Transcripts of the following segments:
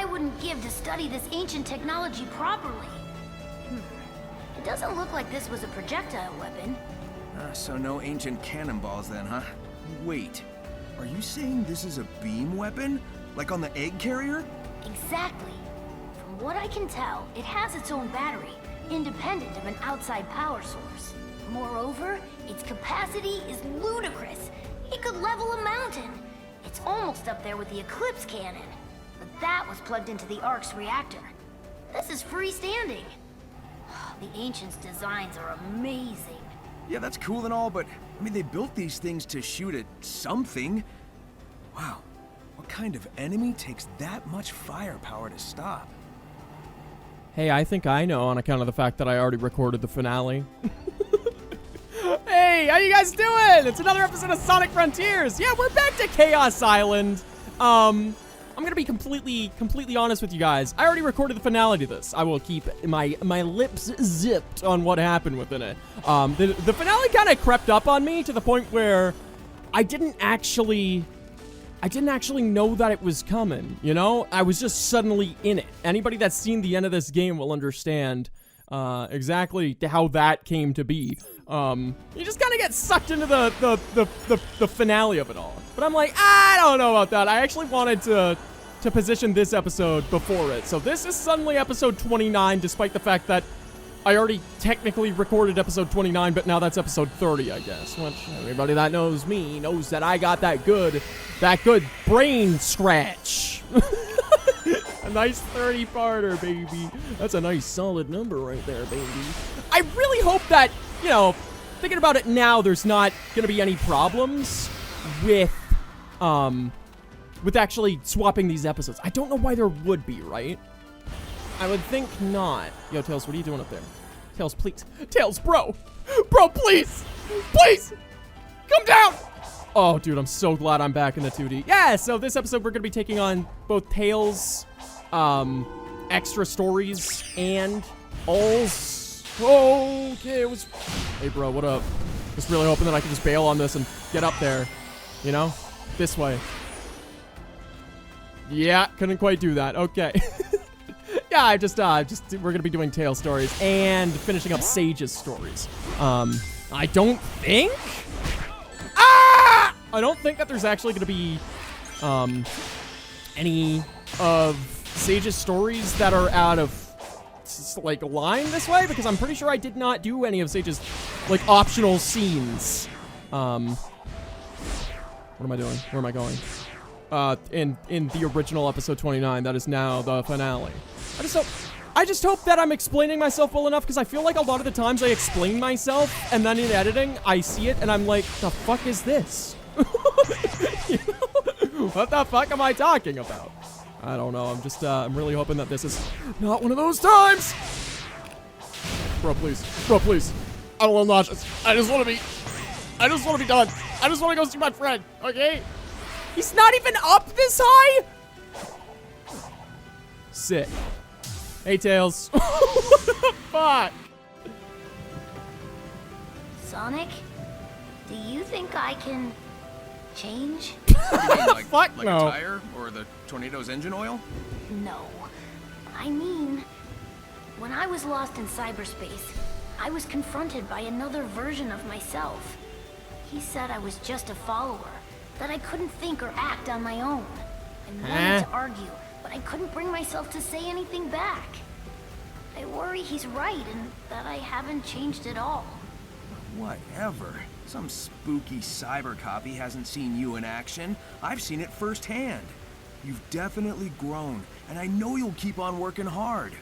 wouldn't give to study this ancient technology properly. It doesn't look like this was a projectile weapon. So no ancient cannonballs then, huh? Wait, are you saying this is a beam weapon? Like on the egg carrier? Exactly. From what I can tell, it has its own battery, independent of an outside power source. Moreover, its capacity is ludicrous. It could level a mountain. It's almost up there with the Eclipse cannon. But that was plugged into the Ark's reactor. This is freestanding. The Ancients' designs are amazing. Yeah, that's cool and all, but I mean, they built these things to shoot at something. Wow, what kind of enemy takes that much firepower to stop? Hey, I think I know on account of the fact that I already recorded the finale. Hey, how you guys doing? It's another episode of Sonic Frontiers. Yeah, we're back to Chaos Island. I'm gonna be completely honest with you guys. I already recorded the finale to this. I will keep my lips zipped on what happened within it. The finale kind of crept up on me to the point where I didn't actually know that it was coming, you know? I was just suddenly in it. Anybody that's seen the end of this game will understand exactly how that came to be. You just kind of get sucked into the finale of it all. But I'm like, I don't know about that. I actually wanted to position this episode before it. So this is suddenly episode 29, despite the fact that I already technically recorded episode 29, but now that's episode 30, I guess. Which everybody that knows me knows that I got that good brain scratch. A nice 30-parter, baby. That's a nice solid number right there, baby. I really hope that, you know, thinking about it now, there's not gonna be any problems with actually swapping these episodes. I don't know why there would be, right? I would think not. Yo, Tails, what are you doing up there? Tails, please. Tails, bro. Bro, please. Please. Come down. Oh, dude, I'm so glad I'm back in the 2D. Yeah, so this episode, we're going to be taking on both Tails' extra stories and All's... Okay, it was... Hey, bro, what up? Just really hoping that I can just bail on this and get up there. You know? This way. Yeah, couldn't quite do that. Okay. Yeah, we're gonna be doing Tails stories and finishing up Sage's stories. I don't think that there's actually gonna be, any of Sage's stories that are out of, like, line this way, because I'm pretty sure I did not do any of Sage's, like, optional scenes. What am I doing? Where am I going? In the original episode 29, that is now the finale. I just hope that I'm explaining myself well enough, because I feel like a lot of the times I explain myself, and then in editing, I see it, and I'm like, the fuck is this? You know? What the fuck am I talking about? I don't know. I'm just, I'm really hoping that this is not one of those times. Bro, please. Bro, please. I'm a little nauseous. I just want to be done. I just want to go see my friend, okay? He's not even up this high? Sick. Hey, Tails. What the fuck? Sonic, do you think I can change? Like no. a tire or the tornado's engine oil? No. I mean, when I was lost in cyberspace, I was confronted by another version of myself. He said I was just a follower, that I couldn't think or act on my own. I wanted to argue, but I couldn't bring myself to say anything back. I worry he's right and that I haven't changed at all. Whatever. Some spooky cyber copy hasn't seen you in action. I've seen it firsthand. You've definitely grown, and I know you'll keep on working hard.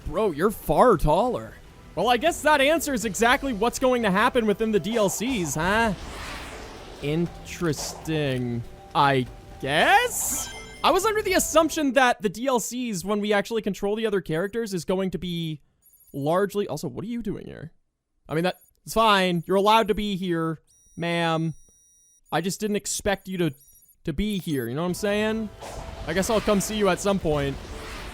Bro, you're far taller. Well, I guess that answers exactly what's going to happen within the DLCs, huh? Interesting, I guess? I was under the assumption that the DLCs, when we actually control the other characters, is going to be largely... Also, what are you doing here? I mean, that's fine. You're allowed to be here, ma'am. I just didn't expect you to be here, you know what I'm saying? I guess I'll come see you at some point.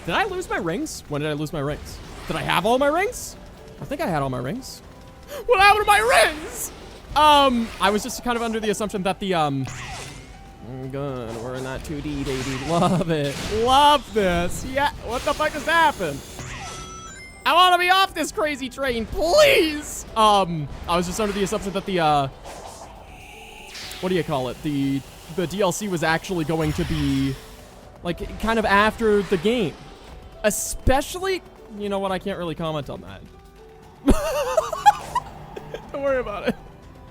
Did I lose my rings? When did I lose my rings? Did I have all my rings? I think I had all my rings. What happened to my rings? I was just kind of under the assumption that the Good. We're in that 2D, baby. Love it. Love this. Yeah. What the fuck just happened? I want to be off this crazy train, please. I was just under the assumption that the, what do you call it? The DLC was actually going to be, like, kind of after the game. Especially, you know what? I can't really comment on that. Don't worry about it.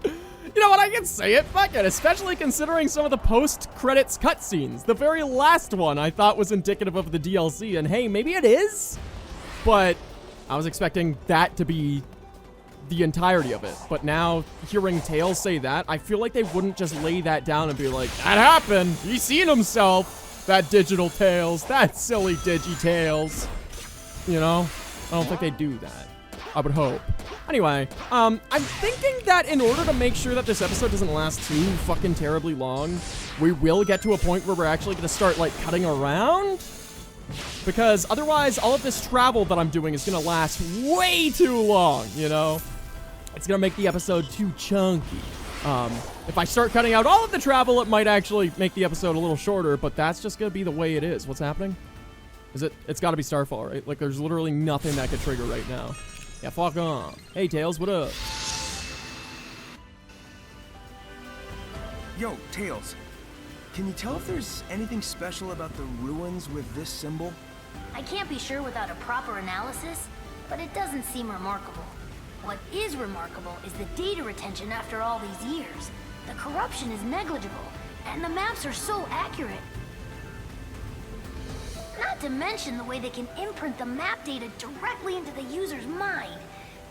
You know what? I can say it. Fuck it. Especially considering some of the post-credits cutscenes. The very last one I thought was indicative of the DLC. And hey, maybe it is. But I was expecting that to be the entirety of it. But now, hearing Tails say that, I feel like they wouldn't just lay that down and be like, that happened. He's seen himself. That digital Tails. That silly Digi-Tails. You know? I don't think they do that. I would hope. Anyway, I'm thinking that in order to make sure that this episode doesn't last too fucking terribly long, we will get to a point where we're actually gonna start, like, cutting around. Because otherwise, all of this travel that I'm doing is gonna last way too long, you know? It's gonna make the episode too chunky. If I start cutting out all of the travel, it might actually make the episode a little shorter, but that's just gonna be the way it is. What's happening? It's gotta be Starfall, right? Like, there's literally nothing that could trigger right now. Yeah, fuck on. Hey, Tails, what up? Yo, Tails. Can you tell if there's anything special about the ruins with this symbol? I can't be sure without a proper analysis, but it doesn't seem remarkable. What is remarkable is the data retention after all these years. The corruption is negligible, and the maps are so accurate. Not to mention the way they can imprint the map data directly into the user's mind.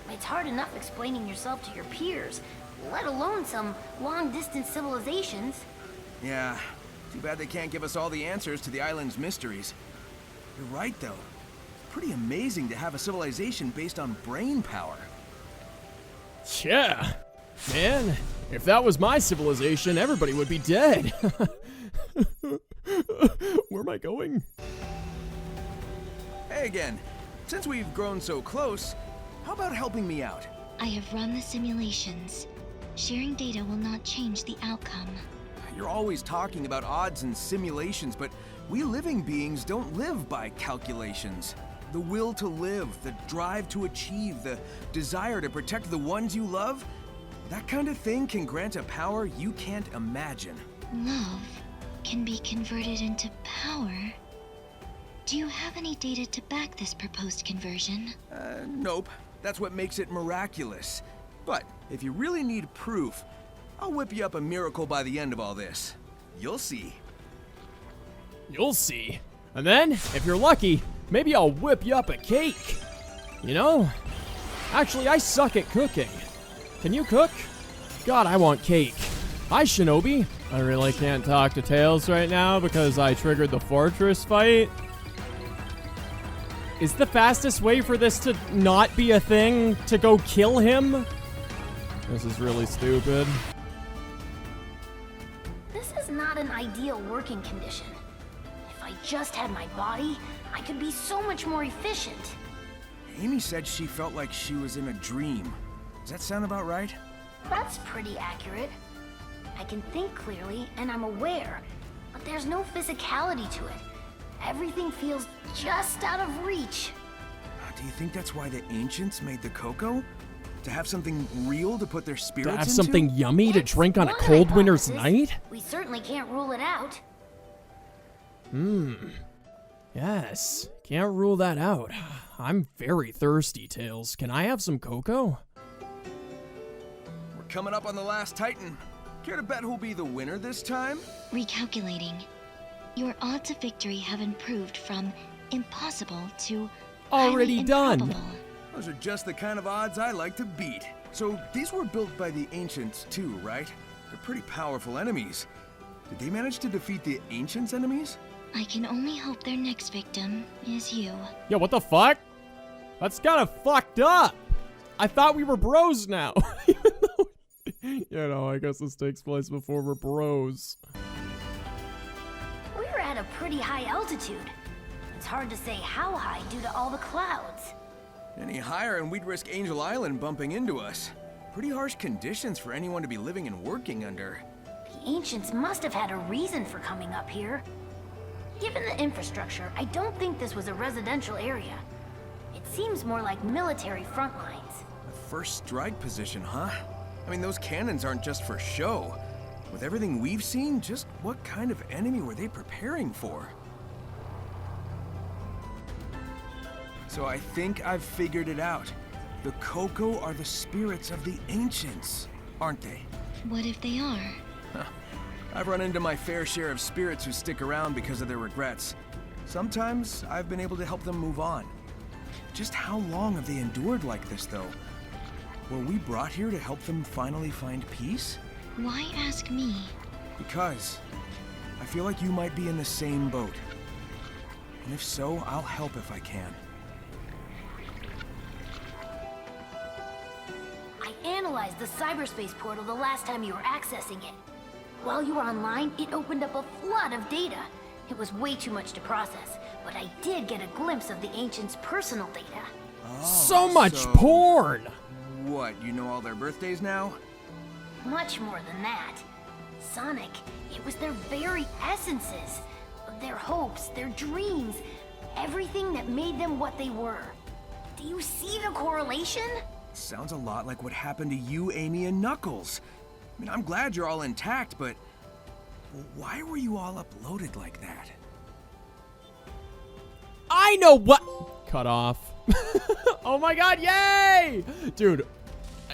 It's hard enough explaining yourself to your peers, let alone some long-distance civilizations. Yeah, too bad they can't give us all the answers to the island's mysteries. You're right, though. It's pretty amazing to have a civilization based on brain power. Yeah, man, if that was my civilization, everybody would be dead. Where am I going? Hey again, since we've grown so close, how about helping me out? I have run the simulations. Sharing data will not change the outcome. You're always talking about odds and simulations, but we living beings don't live by calculations. The will to live, the drive to achieve, the desire to protect the ones you love, that kind of thing can grant a power you can't imagine. Love can be converted into power. Do you have any data to back this proposed conversion? Nope. That's what makes it miraculous. But if you really need proof, I'll whip you up a miracle by the end of all this. You'll see. You'll see. And then, if you're lucky, maybe I'll whip you up a cake. You know? Actually, I suck at cooking. Can you cook? God, I want cake. Hi, Shinobi. I really can't talk to Tails right now because I triggered the fortress fight. Is the fastest way for this to not be a thing to go kill him? This is really stupid. This is not an ideal working condition. If I just had my body, I could be so much more efficient. Amy said she felt like she was in a dream. Does that sound about right? That's pretty accurate. I can think clearly, and I'm aware, but there's no physicality to it. Everything feels just out of reach. Do you think that's why the ancients made the cocoa? To have something real to put their spirits To have into? something yummy to It's drink on a one cold winter's hypothesis. night? We certainly can't rule it out. Yes, can't rule that out. I'm very thirsty, Tails. Can I have some cocoa? We're coming up on the last Titan. Care to bet who'll be the winner this time? Recalculating. Your odds of victory have improved from impossible to Already highly done. improbable. Those are just the kind of odds I like to beat. So these were built by the ancients too, right? They're pretty powerful enemies. Did they manage to defeat the ancients' enemies? I can only hope their next victim is you. Yo, what the fuck? That's kind of fucked up. I thought we were bros now. Even though, you know, I guess this takes place before we're bros. We're at a pretty high altitude. It's hard to say how high due to all the clouds. Any higher and we'd risk Angel Island bumping into us. Pretty harsh conditions for anyone to be living and working under. ancients must have had a reason for coming up here. Given the infrastructure, I don't think this was a residential area. It seems more like military front lines. A first strike position, huh? I mean, those cannons aren't just for show. With everything we've seen, just what kind of enemy were they preparing for? So I think I've figured it out. The Coco are the spirits of the ancients, aren't they? What if they are? I've run into my fair share of spirits who stick around because of their regrets. Sometimes I've been able to help them move on. Just how long have they endured like this, though? Were we brought here to help them finally find peace? Why ask me? Because I feel like you might be in the same boat. And if so, I'll help if I can. I analyzed the cyberspace portal the last time you were accessing it. While you were online, it opened up a flood of data. It was way too much to process, but I did get a glimpse of the ancients' personal data. So much porn! What, you know all their birthdays now? Much more than that. Sonic, it was their very essences. Their hopes, their dreams, everything that made them what they were. Do you see the correlation? Sounds a lot like what happened to you, Amy, and Knuckles. I mean, I'm glad you're all intact, but why were you all uploaded like that? I know what... Cut off. Oh my god, yay! Dude,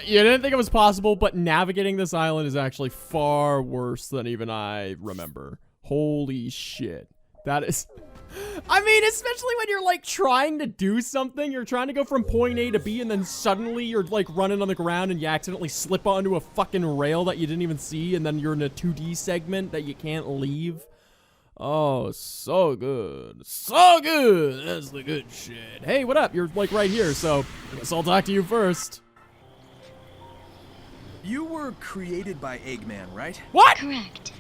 you didn't think it was possible, but navigating this island is actually far worse than even I remember. Holy shit. That is... I mean, especially when you're, like, trying to do something. You're trying to go from point A to B, and then suddenly you're, like, running on the ground, and you accidentally slip onto a fucking rail that you didn't even see, and then you're in a 2D segment that you can't leave. Oh, so good. So good! That's the good shit. Hey, what up? You're, like, right here, so I guess I'll talk to you first. You were created by Eggman, right? What? Correct.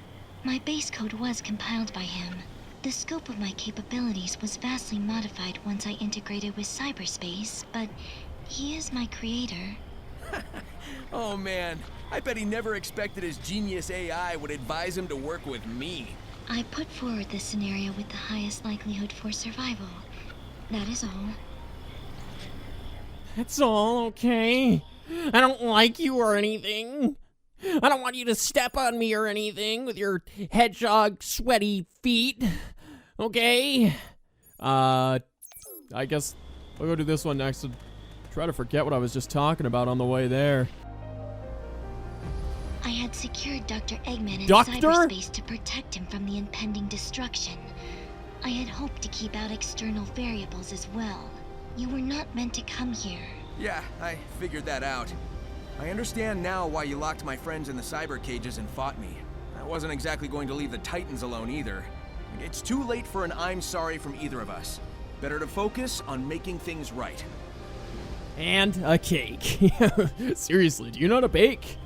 My base code was compiled by him. The scope of my capabilities was vastly modified once I integrated with cyberspace, but he is my creator. Oh man, I bet he never expected his genius AI would advise him to work with me. I put forward this scenario with the highest likelihood for survival. That is all. That's all, okay? I don't like you or anything. I don't want you to step on me or anything with your hedgehog sweaty feet. Okay? I guess I'll go do this one next and try to forget what I was just talking about on the way there. I had secured Dr. Eggman in Doctor? cyberspace to protect him from the impending destruction. I had hoped to keep out external variables as well. You were not meant to come here. Yeah, I figured that out. I understand now why you locked my friends in the cyber cages and fought me. I wasn't exactly going to leave the Titans alone either. It's too late for an I'm sorry from either of us. Better to focus on making things right. And a cake. Seriously, do you know how to bake?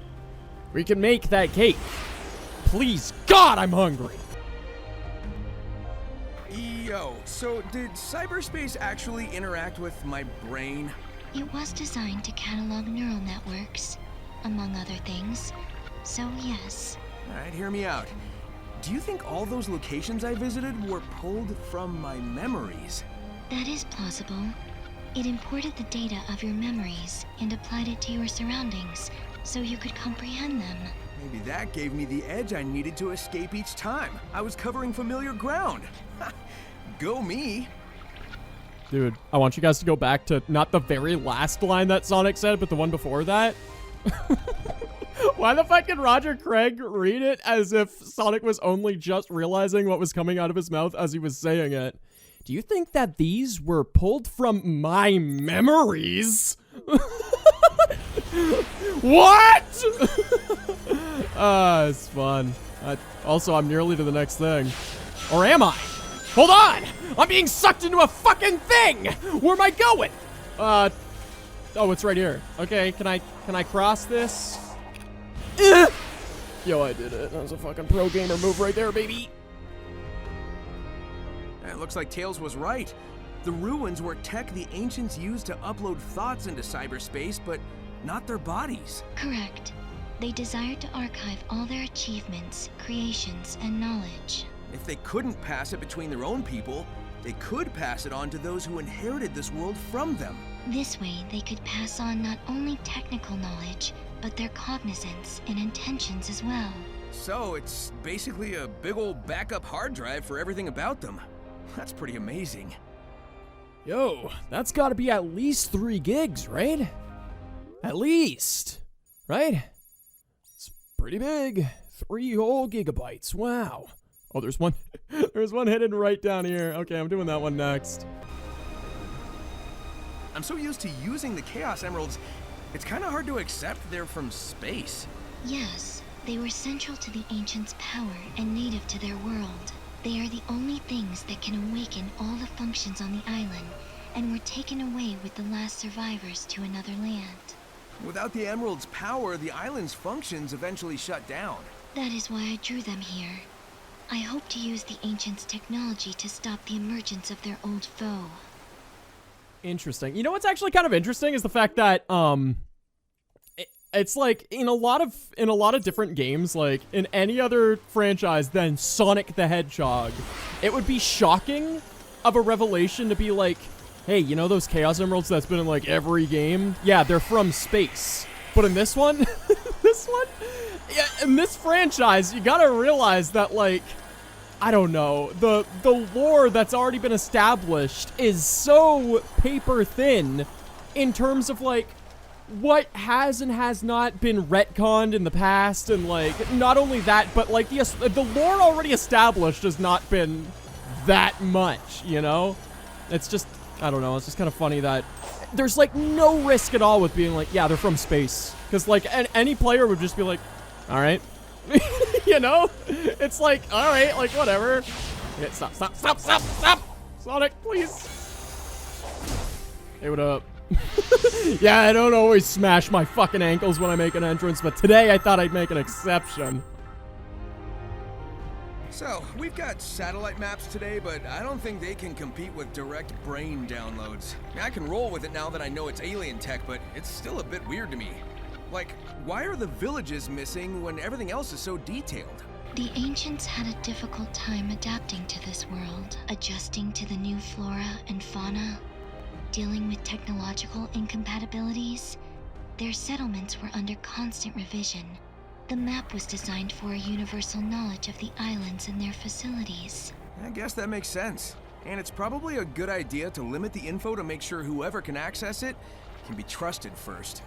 We can make that cake. Please, God, I'm hungry. Yo, so did cyberspace actually interact with my brain? It was designed to catalog neural networks, among other things. So yes. Alright, hear me out. Do you think all those locations I visited were pulled from my memories? That is plausible. It imported the data of your memories and applied it to your surroundings, so you could comprehend them. Maybe that gave me the edge I needed to escape each time. I was covering familiar ground. Go me. Dude, I want you guys to go back to not the very last line that Sonic said, but the one before that. Why the fuck did Roger Craig read it as if Sonic was only just realizing what was coming out of his mouth as he was saying it? Do you think that these were pulled from my memories? What? It's fun. Also, I'm nearly to the next thing. Or am I? Hold on! I'm being sucked into a fucking thing! Where am I going? Oh, it's right here. Okay, can I cross this? Yo, I did it. That was a fucking pro gamer move right there, baby. It looks like Tails was right. The ruins were tech the ancients used to upload thoughts into cyberspace, but not their bodies. Correct. They desired to archive all their achievements, creations, and knowledge. If they couldn't pass it between their own people, they could pass it on to those who inherited this world from them. This way, they could pass on not only technical knowledge, but their cognizance and intentions as well. So it's basically a big old backup hard drive for everything about them. That's pretty amazing. Yo, that's gotta be at least 3 gigs, right? At least, right? It's pretty big. 3 whole gigabytes, wow. Oh, there's one, there's one hidden right down here. Okay, I'm doing that one next. I'm so used to using the Chaos Emeralds, it's kind of hard to accept they're from space. Yes, they were central to the Ancients' power and native to their world. They are the only things that can awaken all the functions on the island, and were taken away with the last survivors to another land. Without the Emerald's power, the island's functions eventually shut down. That is why I drew them here. I hope to use the Ancients' technology to stop the emergence of their old foe. Interesting. You know what's actually kind of interesting is the fact that it's like in a lot of different games, like in any other franchise than Sonic the Hedgehog, it would be shocking of a revelation to be like, hey, you know those Chaos Emeralds that's been in like every game? Yeah, they're from space. But in this one, yeah, in this franchise, you gotta realize that, like, I don't know, the lore that's already been established is so paper thin in terms of, like, what has and has not been retconned in the past, and, like, not only that, but, like, the lore already established has not been that much, you know? It's just, I don't know, it's just kind of funny that there's, like, no risk at all with being like, yeah, they're from space. Because, like, any player would just be like, all right. You know? It's like, all right, like, whatever. Okay, stop. Sonic, please. Hey, what up? Yeah, I don't always smash my fucking ankles when I make an entrance, but today I thought I'd make an exception. So, we've got satellite maps today, but I don't think they can compete with direct brain downloads. I can roll with it now that I know it's alien tech, but it's still a bit weird to me. Like, why are the villages missing when everything else is so detailed? The Ancients had a difficult time adapting to this world, adjusting to the new flora and fauna, dealing with technological incompatibilities. Their settlements were under constant revision. The map was designed for a universal knowledge of the islands and their facilities. I guess that makes sense. And it's probably a good idea to limit the info to make sure whoever can access it can be trusted first.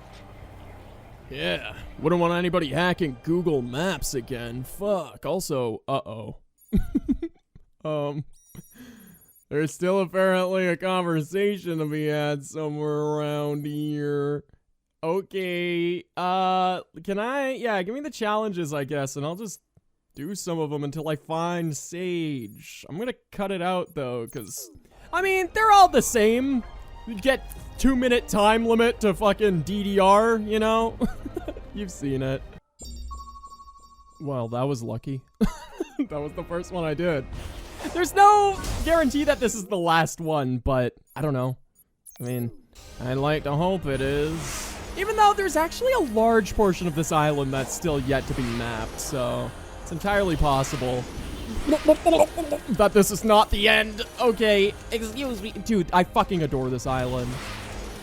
Yeah, wouldn't want anybody hacking Google Maps again. Fuck. Also, there's still apparently a conversation to be had somewhere around here. Okay, can I, yeah, give me the challenges, I guess, and I'll just do some of them until I find Sage. I'm gonna cut it out, though, because, I mean, they're all the same. You get 2-minute time limit to fucking DDR, you know? You've seen it. Well, that was lucky. That was the first one I did. There's no guarantee that this is the last one, but I don't know. I mean, I'd like to hope it is. Even though there's actually a large portion of this island that's still yet to be mapped, so it's entirely possible that this is not the end. Okay, excuse me. Dude, I fucking adore this island.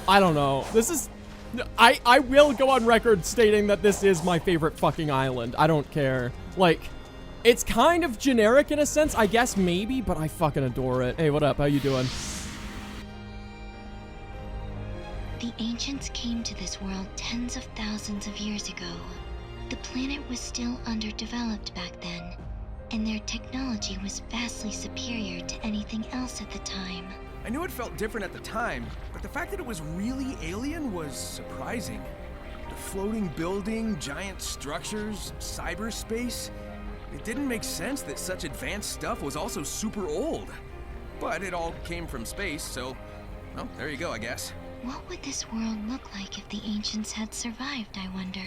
I don't know. This is... I will go on record stating that this is my favorite fucking island. I don't care. Like, it's kind of generic in a sense, I guess, maybe, but I fucking adore it. Hey, what up? How you doing? The Ancients came to this world tens of thousands of years ago. The planet was still underdeveloped back then, and their technology was vastly superior to anything else at the time. I knew it felt different at the time, but the fact that it was really alien was surprising. The floating building, giant structures, cyberspace. It didn't make sense that such advanced stuff was also super old. But it all came from space, so, well, there you go, I guess. What would this world look like if the Ancients had survived, I wonder?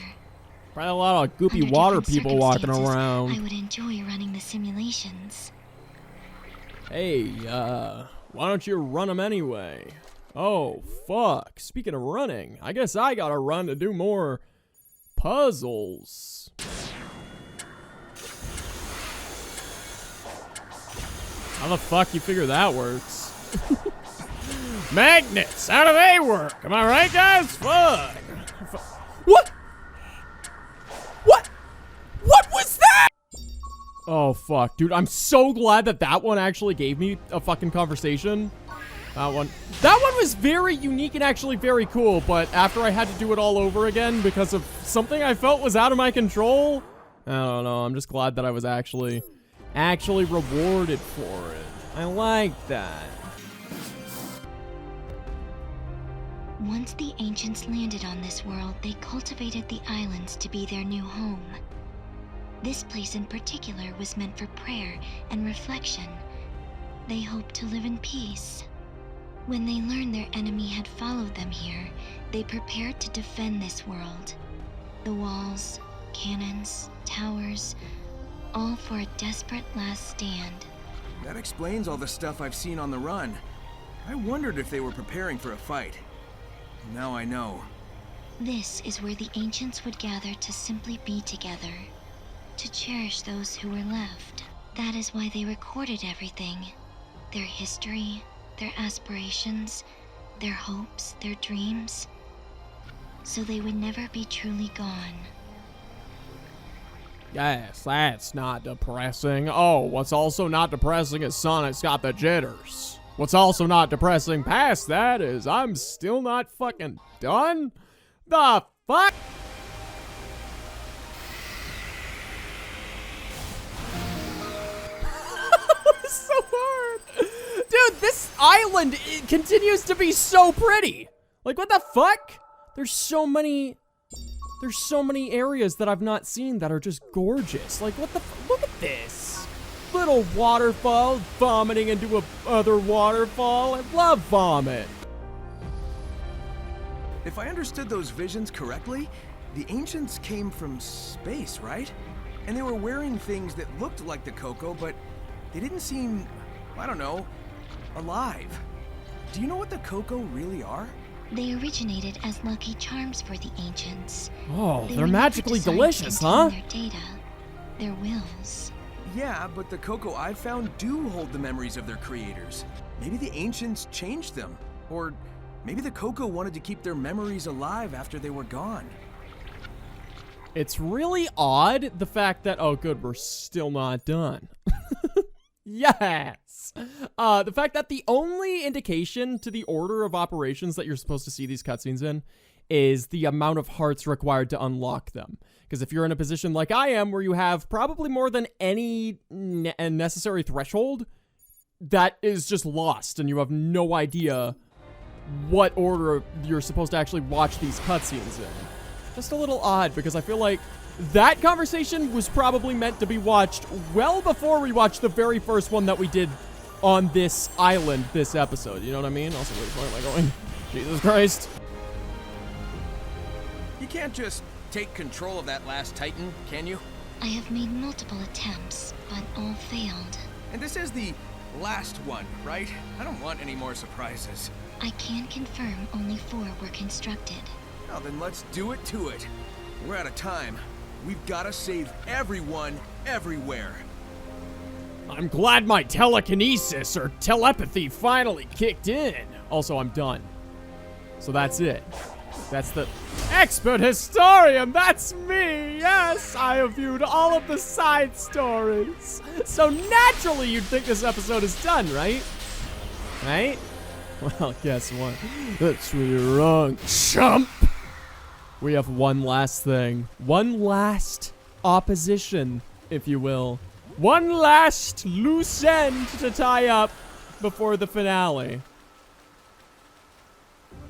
Probably a lot of goopy Under water different people walking circumstances, around. I would enjoy running the simulations. Hey, why don't you run them anyway? Oh, fuck. Speaking of running, I guess I gotta run to do more Puzzles. How the fuck you figure that works? Magnets, how do they work? Am I right, guys? Fuck. What? What? What was that? Oh, fuck. Dude, I'm so glad that that one actually gave me a fucking conversation. That one was very unique and actually very cool, but after I had to do it all over again because of something I felt was out of my control, I don't know. I'm just glad that I was actually rewarded for it. I like that. Once the ancients landed on this world, they cultivated the islands to be their new home. This place in particular was meant for prayer and reflection. They hoped to live in peace. When they learned their enemy had followed them here, they prepared to defend this world. The walls, cannons, towers, all for a desperate last stand. That explains all the stuff I've seen on the run. I wondered if they were preparing for a fight. Now I know. This is where the ancients would gather to simply be together, to cherish those who were left. That is why they recorded everything. Their history, their aspirations, their hopes, their dreams, so they would never be truly gone. Yes, that's not depressing. Oh, what's also not depressing is Sonic's got the jitters. What's also not depressing past that is I'm still not fucking done. The fuck? So hard. Dude, this island, it continues to be so pretty. Like, what the fuck? There's so many areas that I've not seen that are just gorgeous. Like, what the look at this. Little waterfall vomiting into other waterfall. I love vomit. If I understood those visions correctly, the ancients came from space, right? And they were wearing things that looked like the Coco, but they didn't seem, I don't know, alive. Do you know what the Coco really are? They originated as lucky charms for the ancients. Oh, They they're were never magically designed to delicious, contain huh? Their data, their wills. Yeah, but the Coco I've found do hold the memories of their creators. Maybe the ancients changed them. Or maybe the Coco wanted to keep their memories alive after they were gone. It's really odd, the fact that, oh good, we're still not done. Yes! The fact that the only indication to the order of operations that you're supposed to see these cutscenes in is the amount of hearts required to unlock them. Because if you're in a position like I am, where you have probably more than any necessary threshold, that is just lost, and you have no idea what order you're supposed to actually watch these cutscenes in. Just a little odd, because I feel like that conversation was probably meant to be watched well before we watched the very first one that we did on this island this episode. You know what I mean? Also, where am I going? Jesus Christ. You can't just take control of that last Titan, can you? I have made multiple attempts, but all failed. And this is the last one, right? I don't want any more surprises. I can confirm only 4 were constructed. Well, then let's do it to it. We're out of time. We've got to save everyone, everywhere. I'm glad my telekinesis or telepathy finally kicked in. Also, I'm done. So that's it. That's the expert historian. That's me. Yes, I have viewed all of the side stories. So naturally, you'd think this episode is done, right? Right? Well, guess what? That's where you're wrong, chump. We have one last thing. One last opposition, if you will. One last loose end to tie up before the finale.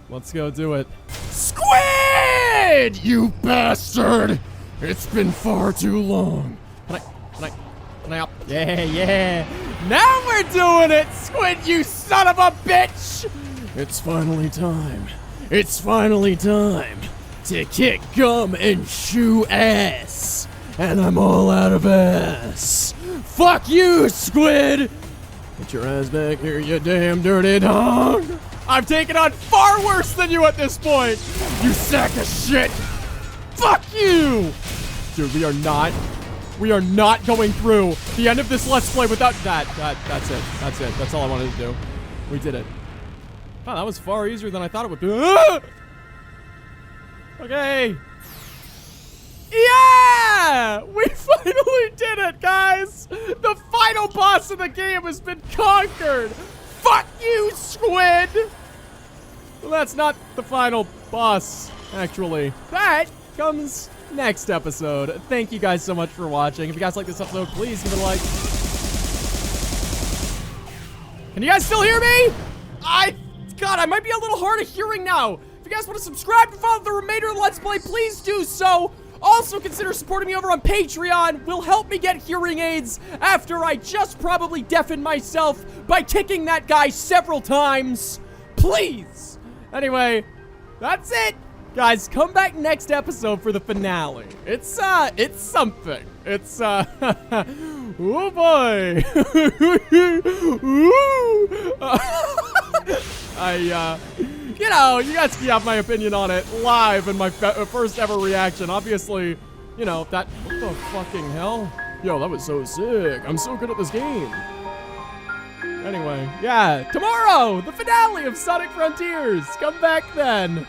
Let's go do it. Squid! You bastard! It's been far too long. Can I up? Yeah. Now we're doing it, Squid, you son of a bitch! It's finally time. It's finally time to kick gum and chew ass. And I'm all out of ass. Fuck you, Squid! Get your ass back here, you damn dirty dog! I've taken on far worse than you at this point! You sack of shit! Fuck you! Dude, we are not going through the end of this Let's Play without that. That's it. That's it. That's all I wanted to do. We did it. Oh, that was far easier than I thought it would be. Ah! Okay. Yeah! We finally did it, guys! The final boss of the game has been conquered! Fuck you, Squid! Well, that's not the final boss, actually. That comes next episode. Thank you guys so much for watching. If you guys like this episode, please give it a like. Can you guys still hear me? God, I might be a little hard of hearing now. If you guys want to subscribe and follow the remainder of the Let's Play, please do so. Also, consider supporting me over on Patreon. Will help me get hearing aids after I just probably deafened myself by kicking that guy several times. Please. Anyway, that's it. Guys, come back next episode for the finale. It's something. It's, oh boy. You know, you guys can have my opinion on it live in my first ever reaction. Obviously, you know, what the fucking hell? Yo, that was so sick. I'm so good at this game. Anyway, yeah, tomorrow, the finale of Sonic Frontiers. Come back then.